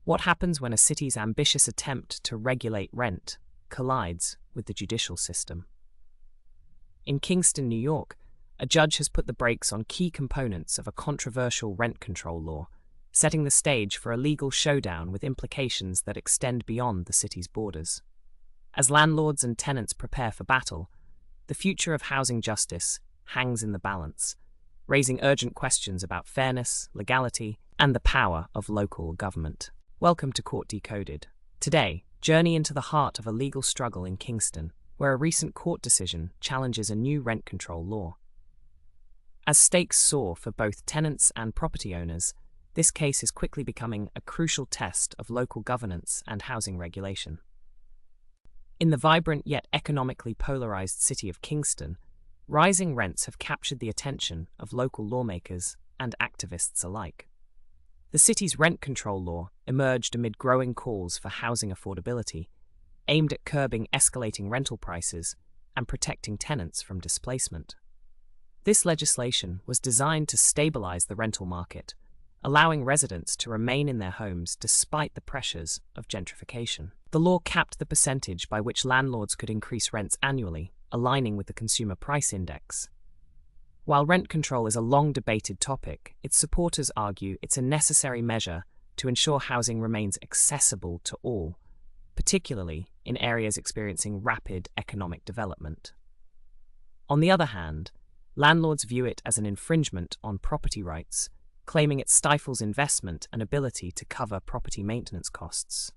What happens when a city's ambitious attempt to regulate rent collides with the judicial system? In Kingston, New York, a judge has put the brakes on key components of a controversial rent control law, setting the stage for a legal showdown with implications that extend beyond the city's borders. As landlords and tenants prepare for battle, the future of housing justice hangs in the balance, raising urgent questions about fairness, legality, and the power of local government. Welcome to Court Decoded. Today, journey into the heart of a legal struggle in Kingston, where a recent court decision challenges a new rent control law. As stakes soar for both tenants and property owners, this case is quickly becoming a crucial test of local governance and housing regulation. In the vibrant yet economically polarized city of Kingston, rising rents have captured the attention of local lawmakers and activists alike. The city's rent control law emerged amid growing calls for housing affordability, aimed at curbing escalating rental prices and protecting tenants from displacement. This legislation was designed to stabilize the rental market, allowing residents to remain in their homes despite the pressures of gentrification. The law capped the percentage by which landlords could increase rents annually, aligning with the Consumer Price Index. While rent control is a long-debated topic, its supporters argue it's a necessary measure to ensure housing remains accessible to all, particularly in areas experiencing rapid economic development. On the other hand, landlords view it as an infringement on property rights, claiming it stifles investment and ability to cover property maintenance costs.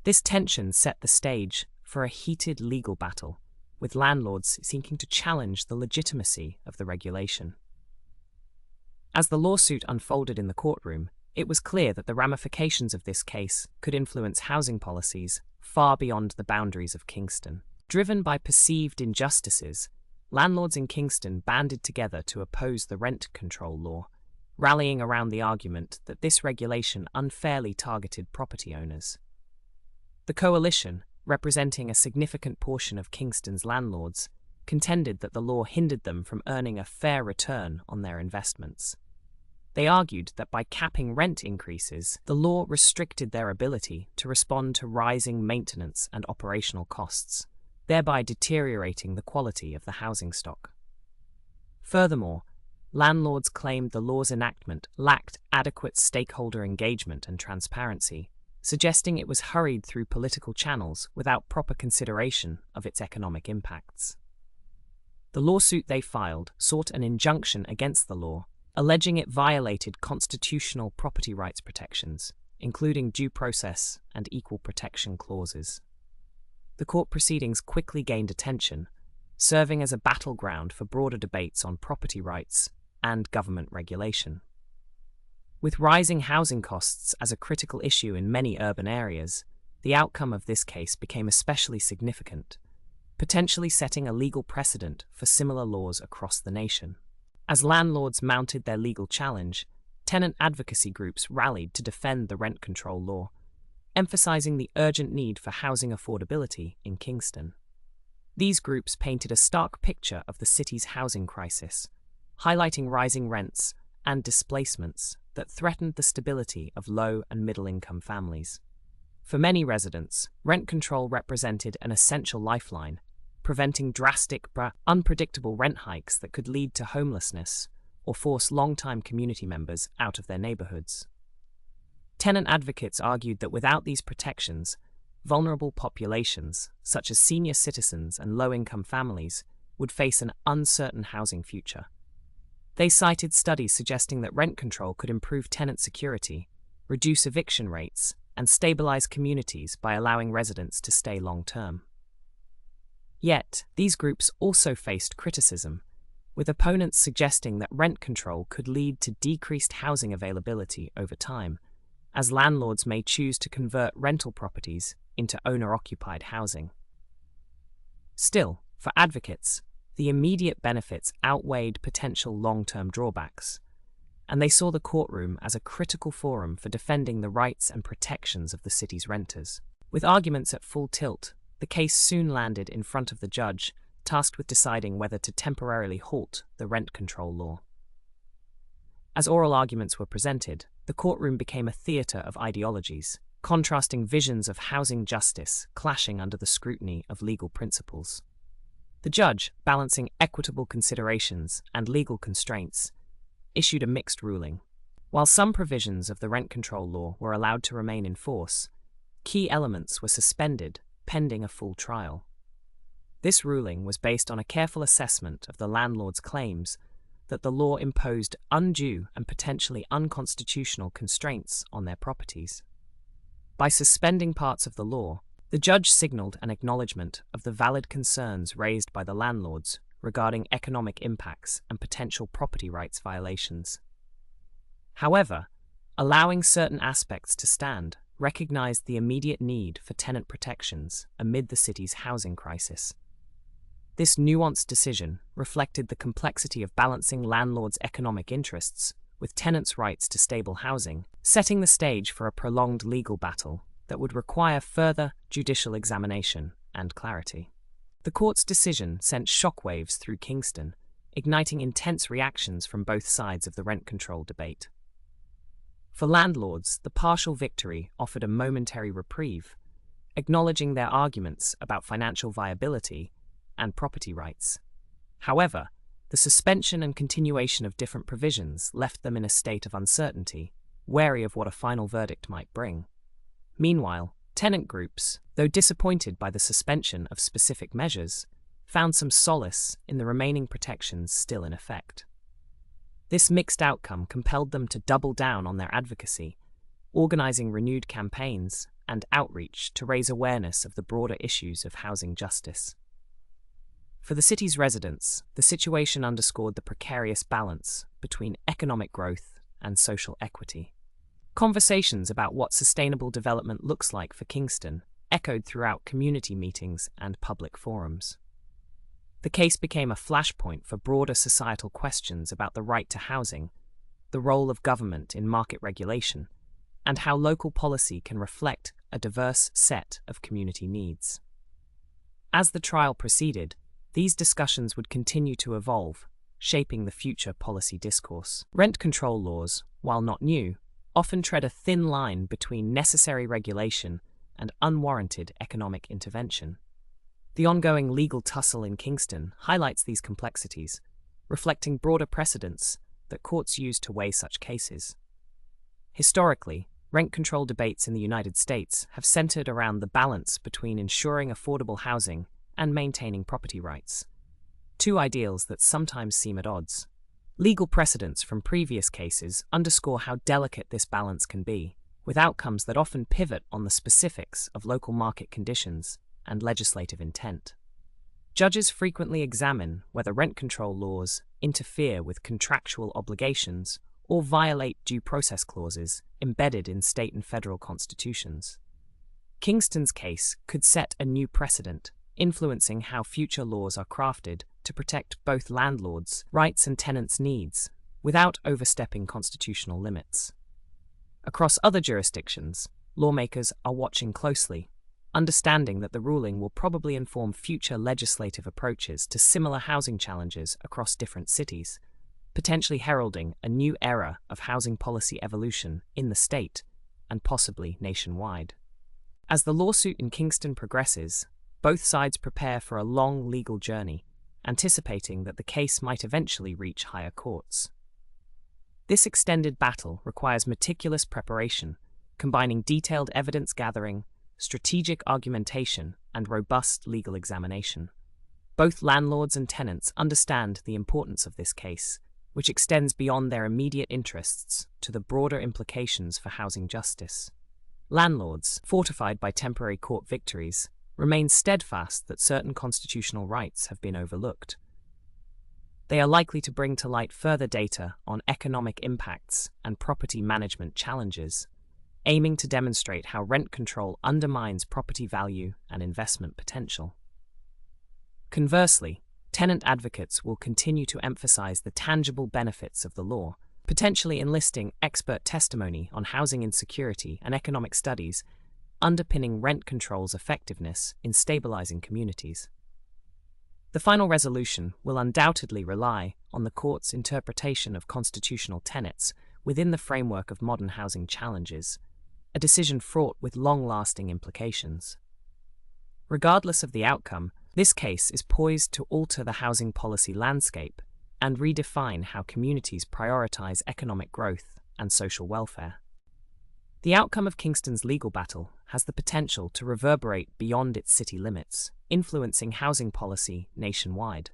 This tension set the stage for a heated legal battle, with landlords seeking to challenge the legitimacy of the regulation. As the lawsuit unfolded in the courtroom, it was clear that the ramifications of this case could influence housing policies far beyond the boundaries of Kingston. Driven by perceived injustices, landlords in Kingston banded together to oppose the rent control law, rallying around the argument that this regulation unfairly targeted property owners. The coalition, representing a significant portion of Kingston's landlords, contended that the law hindered them from earning a fair return on their investments. They argued that by capping rent increases, the law restricted their ability to respond to rising maintenance and operational costs, thereby deteriorating the quality of the housing stock. Furthermore, landlords claimed the law's enactment lacked adequate stakeholder engagement and transparency, suggesting it was hurried through political channels without proper consideration of its economic impacts. The lawsuit they filed sought an injunction against the law, alleging it violated constitutional property rights protections, including due process and equal protection clauses. The court proceedings quickly gained attention, serving as a battleground for broader debates on property rights and government regulation. With rising housing costs as a critical issue in many urban areas, the outcome of this case became especially significant, potentially setting a legal precedent for similar laws across the nation. As landlords mounted their legal challenge, tenant advocacy groups rallied to defend the rent control law, emphasizing the urgent need for housing affordability in Kingston. These groups painted a stark picture of the city's housing crisis, highlighting rising rents and displacements that threatened the stability of low and middle-income families. For many residents, rent control represented an essential lifeline, preventing drastic but unpredictable rent hikes that could lead to homelessness or force long-time community members out of their neighborhoods. Tenant advocates argued that without these protections, vulnerable populations, such as senior citizens and low-income families, would face an uncertain housing future. They cited studies suggesting that rent control could improve tenant security, reduce eviction rates, and stabilize communities by allowing residents to stay long-term. Yet, these groups also faced criticism, with opponents suggesting that rent control could lead to decreased housing availability over time, as landlords may choose to convert rental properties into owner-occupied housing. Still, for advocates, the immediate benefits outweighed potential long-term drawbacks, and they saw the courtroom as a critical forum for defending the rights and protections of the city's renters. With arguments at full tilt, the case soon landed in front of the judge, tasked with deciding whether to temporarily halt the rent control law. As oral arguments were presented, the courtroom became a theatre of ideologies, contrasting visions of housing justice clashing under the scrutiny of legal principles. The judge, balancing equitable considerations and legal constraints, issued a mixed ruling. While some provisions of the rent control law were allowed to remain in force, key elements were suspended pending a full trial. This ruling was based on a careful assessment of the landlord's claims that the law imposed undue and potentially unconstitutional constraints on their properties. By suspending parts of the law, the judge signaled an acknowledgement of the valid concerns raised by the landlords regarding economic impacts and potential property rights violations. However, allowing certain aspects to stand recognized the immediate need for tenant protections amid the city's housing crisis. This nuanced decision reflected the complexity of balancing landlords' economic interests with tenants' rights to stable housing, setting the stage for a prolonged legal battle that would require further judicial examination and clarity. The court's decision sent shockwaves through Kingston, igniting intense reactions from both sides of the rent control debate. For landlords, the partial victory offered a momentary reprieve, acknowledging their arguments about financial viability and property rights. However, the suspension and continuation of different provisions left them in a state of uncertainty, wary of what a final verdict might bring. Meanwhile, tenant groups, though disappointed by the suspension of specific measures, found some solace in the remaining protections still in effect. This mixed outcome compelled them to double down on their advocacy, organizing renewed campaigns and outreach to raise awareness of the broader issues of housing justice. For the city's residents, the situation underscored the precarious balance between economic growth and social equity. Conversations about what sustainable development looks like for Kingston echoed throughout community meetings and public forums. The case became a flashpoint for broader societal questions about the right to housing, the role of government in market regulation, and how local policy can reflect a diverse set of community needs. As the trial proceeded, these discussions would continue to evolve, shaping the future policy discourse. Rent control laws, while not new, often tread a thin line between necessary regulation and unwarranted economic intervention. The ongoing legal tussle in Kingston highlights these complexities, reflecting broader precedents that courts use to weigh such cases. Historically, rent control debates in the United States have centered around the balance between ensuring affordable housing and maintaining property rights, two ideals that sometimes seem at odds. Legal precedents from previous cases underscore how delicate this balance can be, with outcomes that often pivot on the specifics of local market conditions and legislative intent. Judges frequently examine whether rent control laws interfere with contractual obligations or violate due process clauses embedded in state and federal constitutions. Kingston's case could set a new precedent, influencing how future laws are crafted to protect both landlords' rights and tenants' needs, without overstepping constitutional limits. Across other jurisdictions, lawmakers are watching closely, understanding that the ruling will probably inform future legislative approaches to similar housing challenges across different cities, potentially heralding a new era of housing policy evolution in the state and possibly nationwide. As the lawsuit in Kingston progresses, both sides prepare for a long legal journey, anticipating that the case might eventually reach higher courts. This extended battle requires meticulous preparation, combining detailed evidence gathering, strategic argumentation, and robust legal examination. Both landlords and tenants understand the importance of this case, which extends beyond their immediate interests to the broader implications for housing justice. Landlords, fortified by temporary court victories, remain steadfast that certain constitutional rights have been overlooked. They are likely to bring to light further data on economic impacts and property management challenges, aiming to demonstrate how rent control undermines property value and investment potential. Conversely, tenant advocates will continue to emphasize the tangible benefits of the law, potentially enlisting expert testimony on housing insecurity and economic studies underpinning rent control's effectiveness in stabilizing communities. The final resolution will undoubtedly rely on the court's interpretation of constitutional tenets, within the framework of modern housing challenges, a decision fraught with long-lasting implications. Regardless of the outcome, this case is poised to alter the housing policy landscape and redefine how communities prioritize economic growth and social welfare. The outcome of Kingston's legal battle has the potential to reverberate beyond its city limits, influencing housing policy nationwide.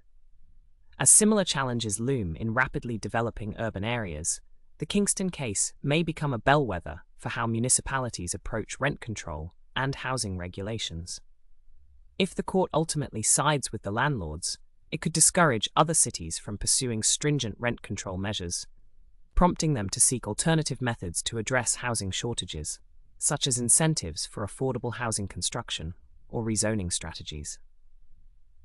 As similar challenges loom in rapidly developing urban areas, the Kingston case may become a bellwether for how municipalities approach rent control and housing regulations. If the court ultimately sides with the landlords, it could discourage other cities from pursuing stringent rent control measures, prompting them to seek alternative methods to address housing shortages, such as incentives for affordable housing construction or rezoning strategies.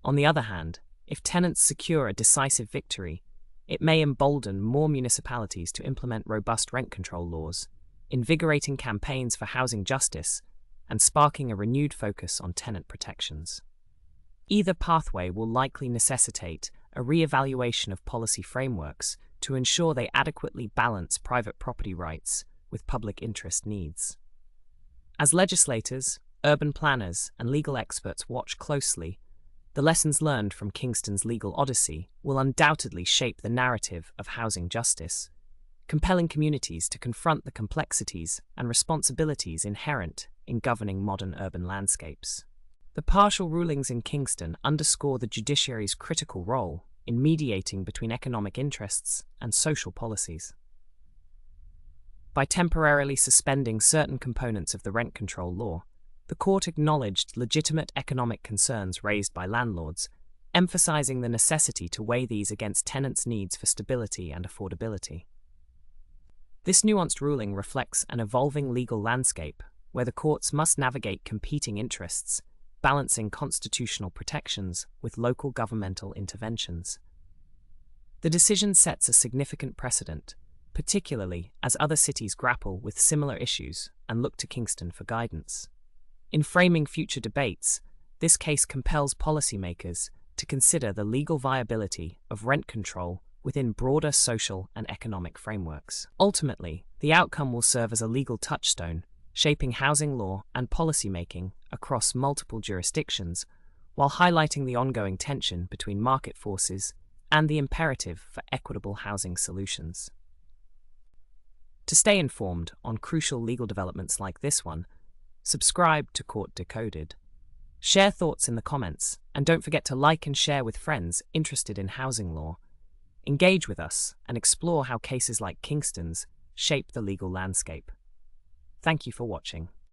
On the other hand, if tenants secure a decisive victory, it may embolden more municipalities to implement robust rent control laws, invigorating campaigns for housing justice and sparking a renewed focus on tenant protections. Either pathway will likely necessitate a re-evaluation of policy frameworks to ensure they adequately balance private property rights with public interest needs. As legislators, urban planners, and legal experts watch closely, the lessons learned from Kingston's legal odyssey will undoubtedly shape the narrative of housing justice, compelling communities to confront the complexities and responsibilities inherent in governing modern urban landscapes. The partial rulings in Kingston underscore the judiciary's critical role in mediating between economic interests and social policies. By temporarily suspending certain components of the rent control law, the court acknowledged legitimate economic concerns raised by landlords, emphasizing the necessity to weigh these against tenants' needs for stability and affordability. This nuanced ruling reflects an evolving legal landscape where the courts must navigate competing interests, balancing constitutional protections with local governmental interventions. The decision sets a significant precedent, particularly as other cities grapple with similar issues and look to Kingston for guidance. In framing future debates, this case compels policymakers to consider the legal viability of rent control within broader social and economic frameworks. Ultimately, the outcome will serve as a legal touchstone, shaping housing law and policymaking across multiple jurisdictions, while highlighting the ongoing tension between market forces and the imperative for equitable housing solutions. To stay informed on crucial legal developments like this one, subscribe to Court Decoded. Share thoughts in the comments, and don't forget to like and share with friends interested in housing law. Engage with us and explore how cases like Kingston's shape the legal landscape. Thank you for watching.